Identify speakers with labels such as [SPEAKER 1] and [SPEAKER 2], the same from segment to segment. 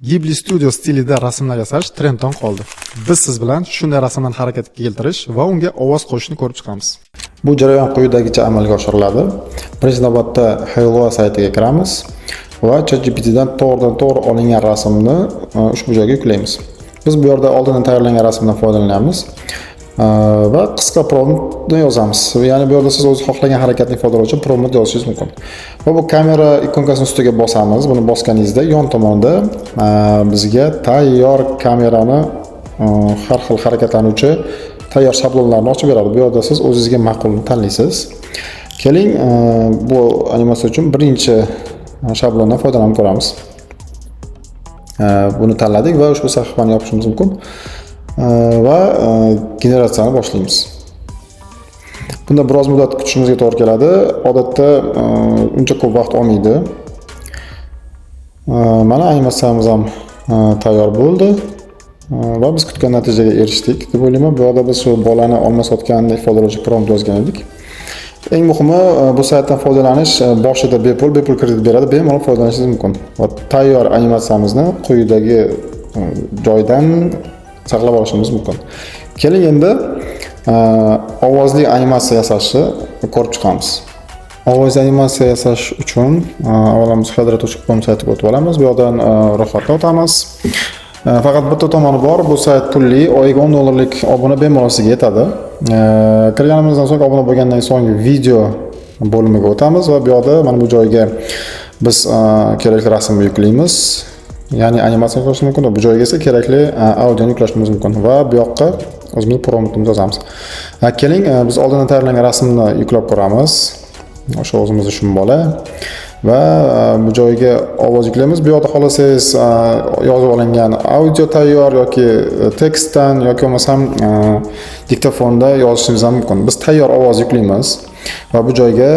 [SPEAKER 1] Ghibli Studio stilida rasmlar yasash trenddan qoldi. Biz siz bilan shunday rasmlarni harakatga keltirish va unga ovoz qo'shishni ko'rib chiqamiz.
[SPEAKER 2] Bu jarayon quyidagicha amalga oshiriladi. Birinchi navbatda Hello saytiga kiramiz va ChatGPTdan to'g'ridan-to'g'ri olingan rasmni ushbu joyga yuklaymiz. Biz bu yerda oldindan tayyorlangan rasmdan foydalanamiz va qisqa promptni yozamiz. Ya'ni bu yerda siz o'zingiz xohlagan harakatni ifodalovchi uchun prompt yozishingiz mumkin. Va bu kamera ikonkasining ustiga bosamiz. Buni bosganingizda yon tomonda bizga tayyor kamerani har xil harakatlanuvchi tayyor shablonlarni ochib beradi. Bu yerda siz o'zingizga ma'qulni tanlaysiz. Keling, bu animatsiya uchun birinchi shablondan foydalanib ko'ramiz. Buni tanladik va ushbu sahifani yopishimiz mumkin. Va generatsiyani boshlaymiz. Bunda biroz muddat kutishimizga to'g'ri keladi. Odatda uncha ko'p vaqt olmaydi. Mana animatsiyamiz ham tayyor bo'ldi. Va biz kutgan natijaga erishdik deb o'ylayman. Bu yerda biz shu bolani olma sotganini ifodalovchi prompt yozgan edik. Eng muhimi, bu saytdan foydalanish boshida bepul kredit beradi, bemalol foydalanishingiz mumkin. Va tayyor animatsiyamizni quyidagi joydan saqlab olishimiz mumkin. Keling endi ovozli animatsiya yasashni ko'rib chiqamiz. Ovozli animatsiya yasash uchun avvalamiz Federator.com saytiga o'tib olamiz. Bu yerdan ro'yxatga o'tamiz. Faqat bitta tomoni bor, bu sayt pulli, oyiga $10 obuna bemalol sizga yetadi. Kirganimizdan so'ng obuna bo'lgandan so'ng video bo'limiga o'tamiz va bu yerda mana bu joyga biz kerakli rasmni yuklaymiz. Ya'ni animatsiya qilishimiz mumkin. Bu joyga esa kerakli audioni yuklashimiz mumkin va bu yoqqa o'zimiz promptimizni yozamiz. Keling, biz oldindan tayyorlangan rasmni yuklab ko'ramiz. O'sha o'zimizni shum bola va bu joyga ovoz yuklaymiz. Bu yoqda xolasangiz yozib olingan audio tayyor yoki tekstdan yoki bo'lmasam diktofonda yozishingiz ham mumkin. Biz tayyor ovoz yuklaymiz va bu joyga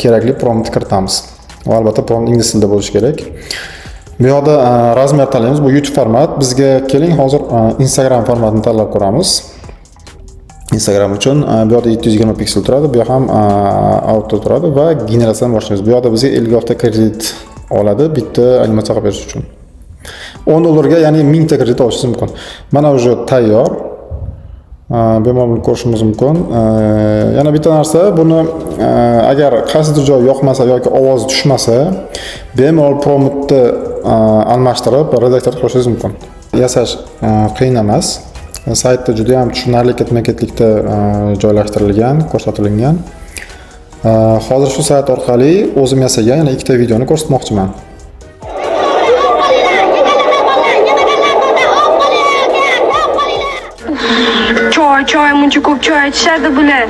[SPEAKER 2] kerakli promptni kiritamiz. Va albatta prompt ingliz tilida bo'lishi kerak. Bu yoqda razmer tanlaymiz. Bu YouTube format. Bizga keling hozir Instagram formatini tanlab ko'ramiz. Instagram uchun bu yerda 720 piksel turadi, bu ham auto turadi va generatsiyani boshlaymiz. Bu yerda bizga 50 hafta kredit oladi bitta animatsiya qilib berish uchun. $10 ga, ya'ni 1000 ta kredit olishingiz mumkin. Mana уже tayyor. Bemalol ko'rishimiz mumkin. Yana bitta narsa, buni agar qaysidir joy yoqmasa yoki ovoz tushmasa, bemalol promptni almashtirib redaktor qilishingiz mumkin. Yasash qiyin emas. Saytda juda ham tushunarli ketma-ketlikda joylashtirilgan, ko'rsatilgan. Hozir shu sayt orqali o'zim yasagan yana ikkita videoni ko'rsatmoqchiman.
[SPEAKER 3] Choy, muncha ko'p choy ichishadi bular.